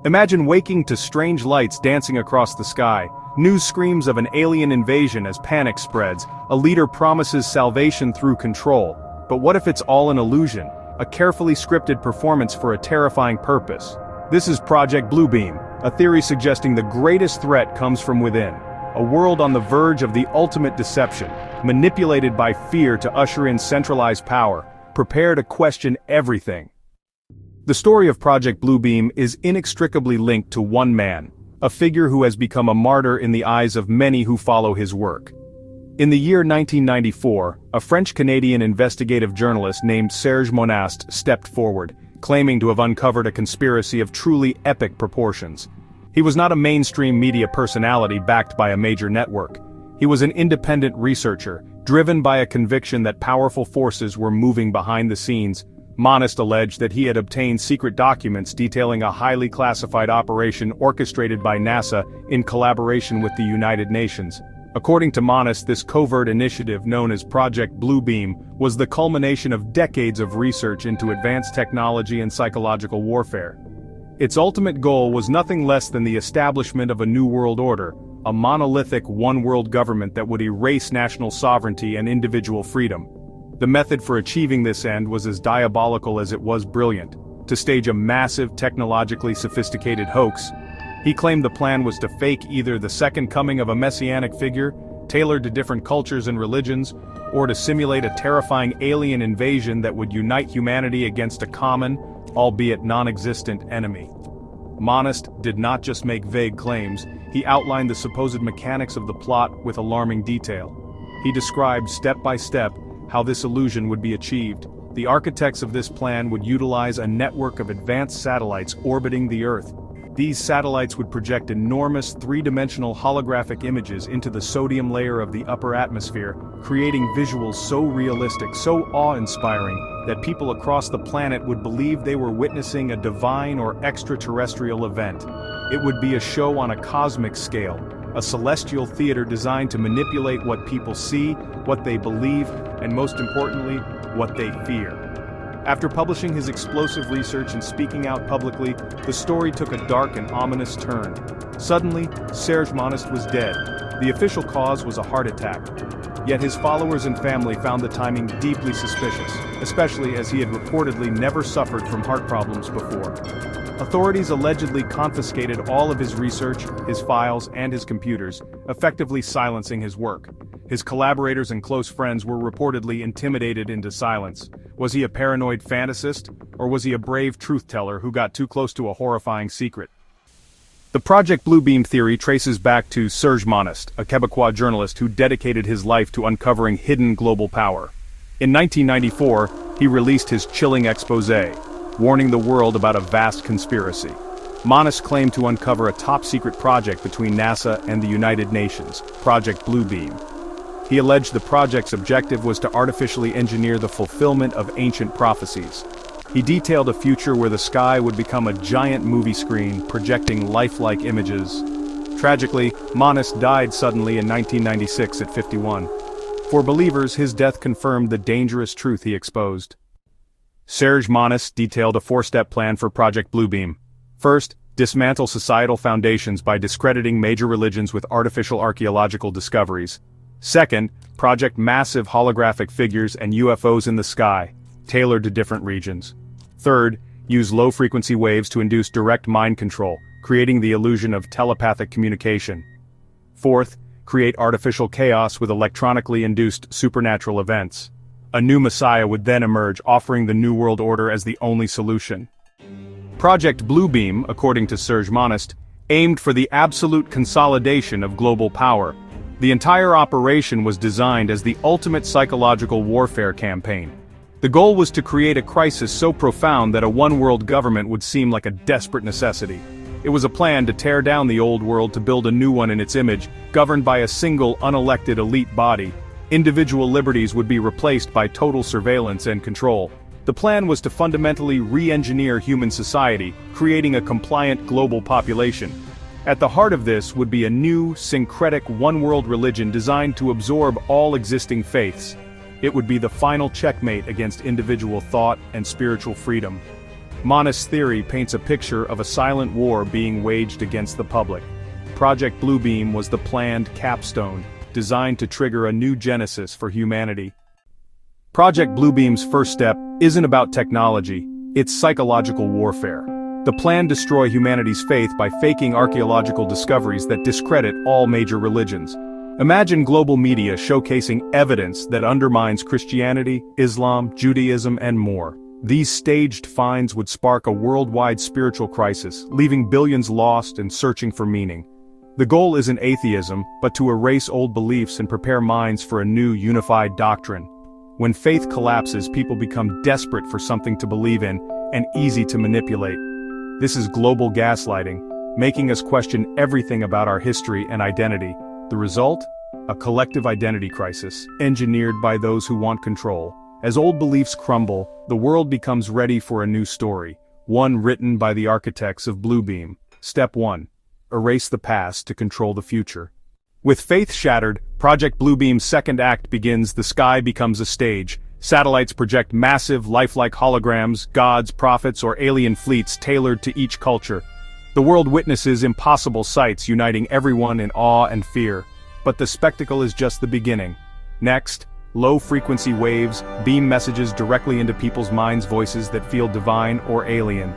Imagine waking to strange lights dancing across the sky, news screams of an alien invasion as panic spreads, a leader promises salvation through control. But what if it's all an illusion, a carefully scripted performance for a terrifying purpose? This is Project Bluebeam, a theory suggesting the greatest threat comes from within. A world on the verge of the ultimate deception, manipulated by fear to usher in centralized power. Prepare to question everything. The story of Project Bluebeam is inextricably linked to one man, a figure who has become a martyr in the eyes of many who follow his work. In the year 1994, a French-Canadian investigative journalist named Serge Monast stepped forward, claiming to have uncovered a conspiracy of truly epic proportions. He was not a mainstream media personality backed by a major network. He was an independent researcher, driven by a conviction that powerful forces were moving behind the scenes. Monast alleged that he had obtained secret documents detailing a highly classified operation orchestrated by NASA in collaboration with the United Nations. According to Monast, this covert initiative known as Project Bluebeam was the culmination of decades of research into advanced technology and psychological warfare. Its ultimate goal was nothing less than the establishment of a new world order, a monolithic one-world government that would erase national sovereignty and individual freedom. The method for achieving this end was as diabolical as it was brilliant: to stage a massive, technologically sophisticated hoax. He claimed the plan was to fake either the second coming of a messianic figure, tailored to different cultures and religions, or to simulate a terrifying alien invasion that would unite humanity against a common, albeit non-existent, enemy. Monast did not just make vague claims, he outlined the supposed mechanics of the plot with alarming detail. He described step by step how this illusion would be achieved. The architects of this plan would utilize a network of advanced satellites orbiting the Earth. These satellites would project enormous three-dimensional holographic images into the sodium layer of the upper atmosphere, creating visuals so realistic, so awe-inspiring, that people across the planet would believe they were witnessing a divine or extraterrestrial event. It would be a show on a cosmic scale, a celestial theater designed to manipulate what people see, what they believe, and most importantly, what they fear. After publishing his explosive research and speaking out publicly, the story took a dark and ominous turn. Suddenly, Serge Monast was dead. The official cause was a heart attack. Yet his followers and family found the timing deeply suspicious, especially as he had reportedly never suffered from heart problems before. Authorities allegedly confiscated all of his research, his files, and his computers, effectively silencing his work. His collaborators and close friends were reportedly intimidated into silence. Was he a paranoid fantasist, or was he a brave truth-teller who got too close to a horrifying secret? The Project Bluebeam theory traces back to Serge Monast, a Quebecois journalist who dedicated his life to uncovering hidden global power. In 1994, he released his chilling exposé, warning the world about a vast conspiracy. Monast claimed to uncover a top-secret project between NASA and the United Nations, Project Bluebeam. He alleged the project's objective was to artificially engineer the fulfillment of ancient prophecies. He detailed a future where the sky would become a giant movie screen, projecting lifelike images. Tragically, Monast died suddenly in 1996 at 51. For believers, his death confirmed the dangerous truth he exposed. Serge Monast detailed a four-step plan for Project Bluebeam. First, dismantle societal foundations by discrediting major religions with artificial archaeological discoveries. Second, project massive holographic figures and UFOs in the sky, tailored to different regions. Third, use low-frequency waves to induce direct mind control, creating the illusion of telepathic communication. Fourth, create artificial chaos with electronically induced supernatural events. A new messiah would then emerge, offering the New World Order as the only solution. Project Bluebeam, according to Serge Monast, aimed for the absolute consolidation of global power. The entire operation was designed as the ultimate psychological warfare campaign. The goal was to create a crisis so profound that a one-world government would seem like a desperate necessity. It was a plan to tear down the old world to build a new one in its image, governed by a single, unelected elite body. Individual liberties would be replaced by total surveillance and control. The plan was to fundamentally re-engineer human society, creating a compliant global population. At the heart of this would be a new, syncretic one-world religion designed to absorb all existing faiths. It would be the final checkmate against individual thought and spiritual freedom. Monast's theory paints a picture of a silent war being waged against the public. Project Bluebeam was the planned capstone, designed to trigger a new genesis for humanity. Project Bluebeam's first step isn't about technology, it's psychological warfare. The plan destroys humanity's faith by faking archaeological discoveries that discredit all major religions. Imagine global media showcasing evidence that undermines Christianity, Islam, Judaism, and more. These staged finds would spark a worldwide spiritual crisis, leaving billions lost and searching for meaning. The goal isn't atheism, but to erase old beliefs and prepare minds for a new unified doctrine. When faith collapses, people become desperate for something to believe in, and easy to manipulate. This is global gaslighting, making us question everything about our history and identity. The result? A collective identity crisis, engineered by those who want control. As old beliefs crumble, the world becomes ready for a new story, one written by the architects of Bluebeam. Step 1. Erase the past to control the future. With faith shattered, Project Bluebeam's second act begins. The sky becomes a stage. Satellites project massive, lifelike holograms, gods, prophets, or alien fleets tailored to each culture. The world witnesses impossible sights uniting everyone in awe and fear. But the spectacle is just the beginning. Next, low-frequency waves beam messages directly into people's minds, voices that feel divine or alien.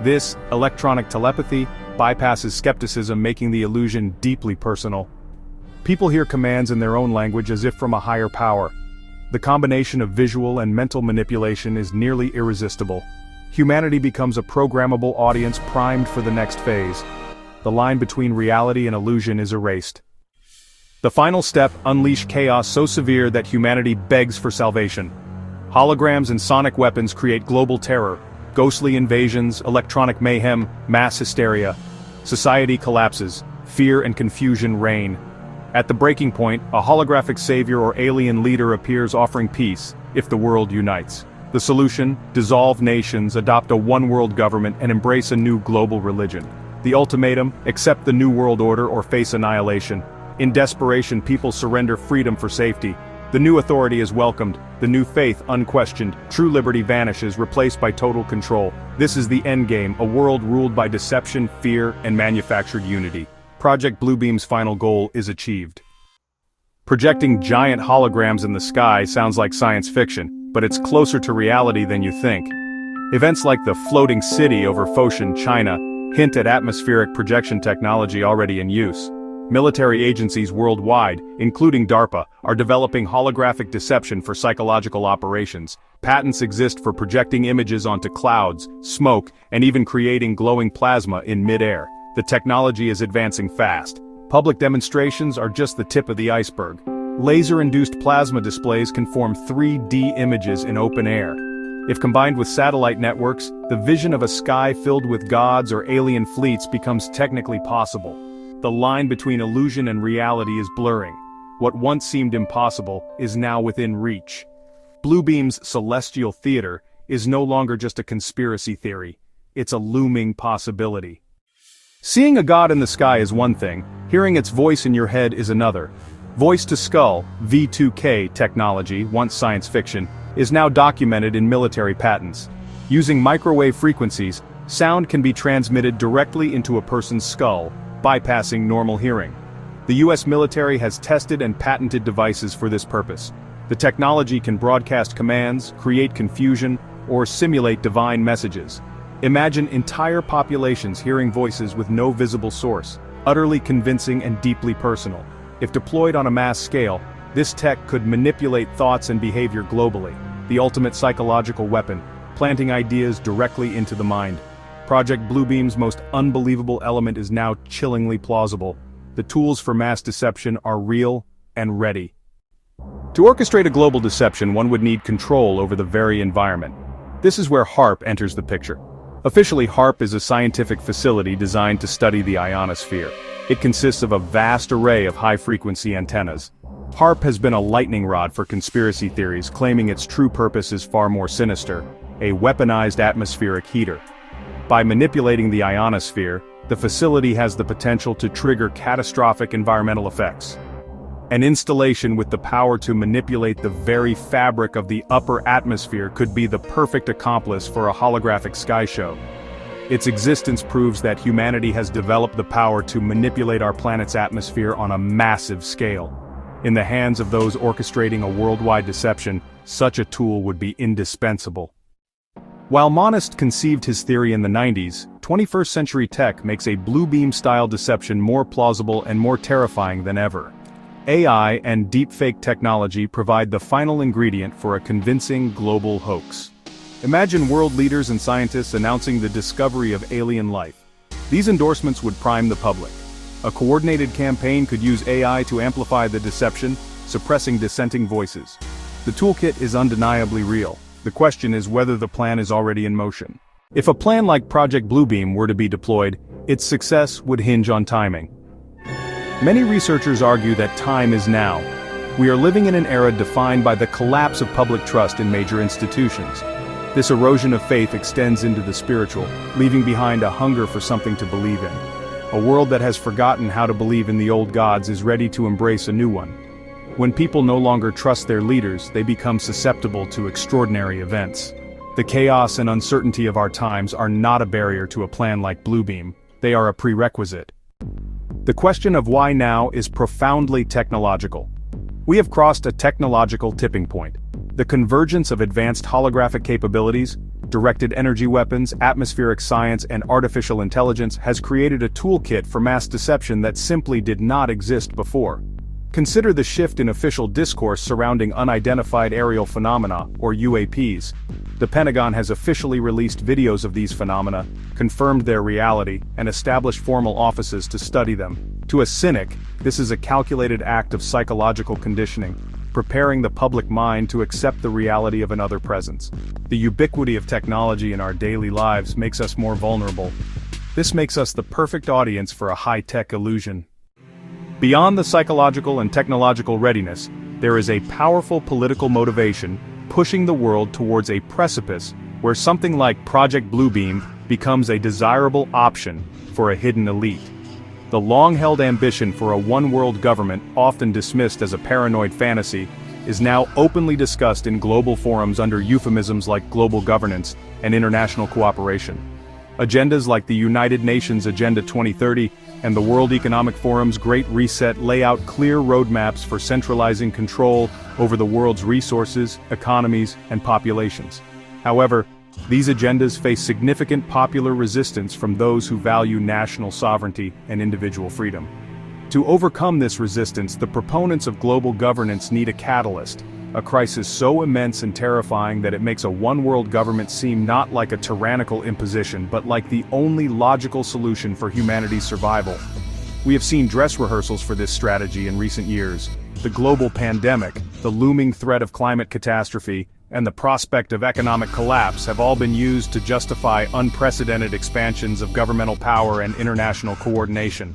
This, electronic telepathy, bypasses skepticism, making the illusion deeply personal. People hear commands in their own language as if from a higher power. The combination of visual and mental manipulation is nearly irresistible. Humanity becomes a programmable audience primed for the next phase. The line between reality and illusion is erased. The final step: unleash chaos so severe that humanity begs for salvation. Holograms and sonic weapons create global terror. Ghostly invasions, electronic mayhem, mass hysteria. Society collapses. Fear and confusion reign. At the breaking point, a holographic savior or alien leader appears, offering peace, if the world unites. The solution: dissolve nations, adopt a one-world government, and embrace a new global religion. The ultimatum: accept the New World Order or face annihilation. In desperation, people surrender freedom for safety. The new authority is welcomed, the new faith unquestioned. True liberty vanishes, replaced by total control. This is the endgame, a world ruled by deception, fear, and manufactured unity. Project Bluebeam's final goal is achieved. Projecting giant holograms in the sky sounds like science fiction, but it's closer to reality than you think. Events like the floating city over Foshan, China, hint at atmospheric projection technology already in use. Military agencies worldwide, including DARPA, are developing holographic deception for psychological operations. Patents exist for projecting images onto clouds, smoke, and even creating glowing plasma in mid-air. The technology is advancing fast. Public demonstrations are just the tip of the iceberg. Laser-induced plasma displays can form 3D images in open air. If combined with satellite networks, the vision of a sky filled with gods or alien fleets becomes technically possible. The line between illusion and reality is blurring. What once seemed impossible is now within reach. Bluebeam's celestial theater is no longer just a conspiracy theory. It's a looming possibility. Seeing a god in the sky is one thing, hearing its voice in your head is another. Voice-to-skull, V2K technology, once science fiction, is now documented in military patents. Using microwave frequencies, sound can be transmitted directly into a person's skull, bypassing normal hearing. The US military has tested and patented devices for this purpose. The technology can broadcast commands, create confusion, or simulate divine messages. Imagine entire populations hearing voices with no visible source, utterly convincing and deeply personal. If deployed on a mass scale, this tech could manipulate thoughts and behavior globally, the ultimate psychological weapon, planting ideas directly into the mind. Project Bluebeam's most unbelievable element is now chillingly plausible. The tools for mass deception are real and ready. To orchestrate a global deception, one would need control over the very environment. This is where HARP enters the picture. Officially, HARP is a scientific facility designed to study the ionosphere. It consists of a vast array of high-frequency antennas. HARP has been a lightning rod for conspiracy theories, claiming its true purpose is far more sinister: a weaponized atmospheric heater. By manipulating the ionosphere, the facility has the potential to trigger catastrophic environmental effects. An installation with the power to manipulate the very fabric of the upper atmosphere could be the perfect accomplice for a holographic sky show. Its existence proves that humanity has developed the power to manipulate our planet's atmosphere on a massive scale. In the hands of those orchestrating a worldwide deception, such a tool would be indispensable. While Monast conceived his theory in the 90s, 21st century tech makes a blue beam-style deception more plausible and more terrifying than ever. AI and deepfake technology provide the final ingredient for a convincing global hoax. Imagine world leaders and scientists announcing the discovery of alien life. These endorsements would prime the public. A coordinated campaign could use AI to amplify the deception, suppressing dissenting voices. The toolkit is undeniably real. The question is whether the plan is already in motion. If a plan like Project Bluebeam were to be deployed, its success would hinge on timing. Many researchers argue that time is now. We are living in an era defined by the collapse of public trust in major institutions. This erosion of faith extends into the spiritual, leaving behind a hunger for something to believe in. A world that has forgotten how to believe in the old gods is ready to embrace a new one. When people no longer trust their leaders, they become susceptible to extraordinary events. The chaos and uncertainty of our times are not a barrier to a plan like Bluebeam. They are a prerequisite. The question of why now is profoundly technological. We have crossed a technological tipping point. The convergence of advanced holographic capabilities, directed energy weapons, atmospheric science, and artificial intelligence has created a toolkit for mass deception that simply did not exist before. Consider the shift in official discourse surrounding unidentified aerial phenomena, or UAPs. The Pentagon has officially released videos of these phenomena, confirmed their reality, and established formal offices to study them. To a cynic, this is a calculated act of psychological conditioning, preparing the public mind to accept the reality of another presence. The ubiquity of technology in our daily lives makes us more vulnerable. This makes us the perfect audience for a high-tech illusion. Beyond the psychological and technological readiness, there is a powerful political motivation pushing the world towards a precipice where something like Project Bluebeam becomes a desirable option for a hidden elite. The long-held ambition for a one-world government, often dismissed as a paranoid fantasy, is now openly discussed in global forums under euphemisms like global governance and international cooperation. Agendas like the United Nations Agenda 2030 and the World Economic Forum's Great Reset lay out clear roadmaps for centralizing control over the world's resources, economies, and populations. However, these agendas face significant popular resistance from those who value national sovereignty and individual freedom. To overcome this resistance, the proponents of global governance need a catalyst, a crisis so immense and terrifying that it makes a one-world government seem not like a tyrannical imposition but like the only logical solution for humanity's survival. We have seen dress rehearsals for this strategy in recent years. The global pandemic, the looming threat of climate catastrophe, and the prospect of economic collapse have all been used to justify unprecedented expansions of governmental power and international coordination.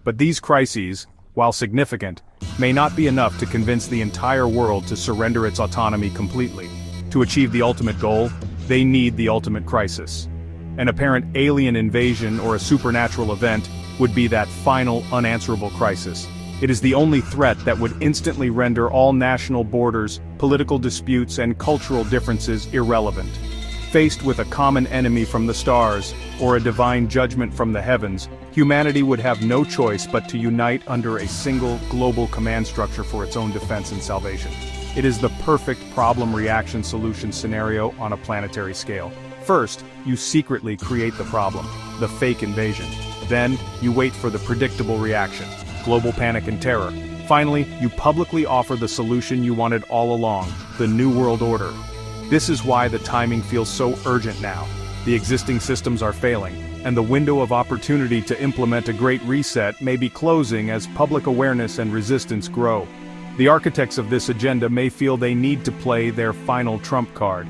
But these crises, while significant, may not be enough to convince the entire world to surrender its autonomy completely. To achieve the ultimate goal, they need the ultimate crisis. An apparent alien invasion or a supernatural event would be that final, unanswerable crisis. It is the only threat that would instantly render all national borders, political disputes, and cultural differences irrelevant. Faced with a common enemy from the stars, or a divine judgment from the heavens, humanity would have no choice but to unite under a single global command structure for its own defense and salvation. It is the perfect problem-reaction-solution scenario on a planetary scale. First, you secretly create the problem, the fake invasion. Then, you wait for the predictable reaction, global panic and terror. Finally, you publicly offer the solution you wanted all along, the New World Order. This is why the timing feels so urgent now. The existing systems are failing, and the window of opportunity to implement a great reset may be closing as public awareness and resistance grow. The architects of this agenda may feel they need to play their final trump card.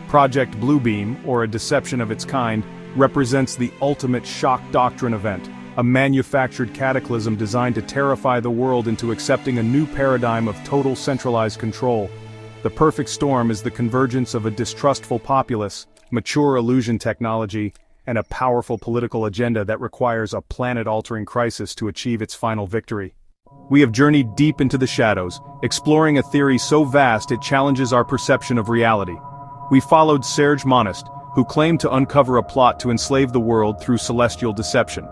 Project Bluebeam, or a deception of its kind, represents the ultimate shock doctrine event, a manufactured cataclysm designed to terrify the world into accepting a new paradigm of total centralized control. The perfect storm is the convergence of a distrustful populace, mature illusion technology, and a powerful political agenda that requires a planet-altering crisis to achieve its final victory. we have journeyed deep into the shadows, exploring a theory so vast it challenges our perception of reality. We followed Serge Monast, who claimed to uncover a plot to enslave the world through celestial deception.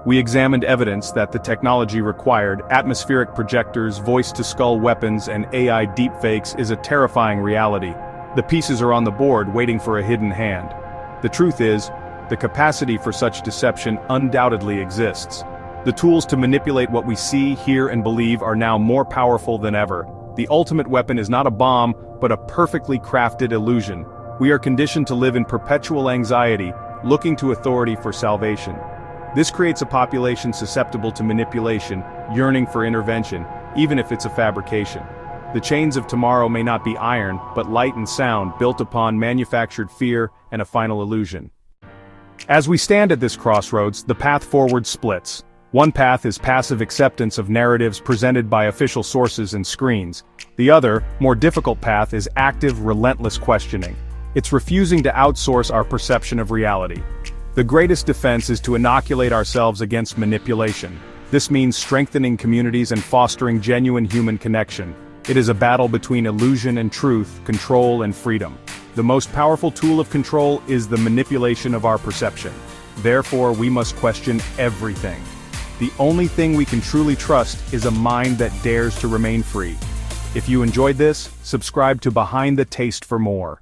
We examined evidence that the technology required, atmospheric projectors, voice-to-skull weapons, and AI deepfakes, is a terrifying reality. The pieces are on the board waiting for a hidden hand. The truth is, the capacity for such deception undoubtedly exists. The tools to manipulate what we see, hear, and believe are now more powerful than ever. The ultimate weapon is not a bomb, but a perfectly crafted illusion. We are conditioned to live in perpetual anxiety, looking to authority for salvation. This creates a population susceptible to manipulation, yearning for intervention, even if it's a fabrication. The chains of tomorrow may not be iron, but light and sound, built upon manufactured fear and a final illusion. As we stand at this crossroads, the path forward splits. One path is passive acceptance of narratives presented by official sources and screens. The other, more difficult path is active, relentless questioning. It's refusing to outsource our perception of reality. The greatest defense is to inoculate ourselves against manipulation. This means strengthening communities and fostering genuine human connection. It is a battle between illusion and truth, control and freedom. The most powerful tool of control is the manipulation of our perception. Therefore, we must question everything. The only thing we can truly trust is a mind that dares to remain free. If you enjoyed this, subscribe to Behind the Taste for more.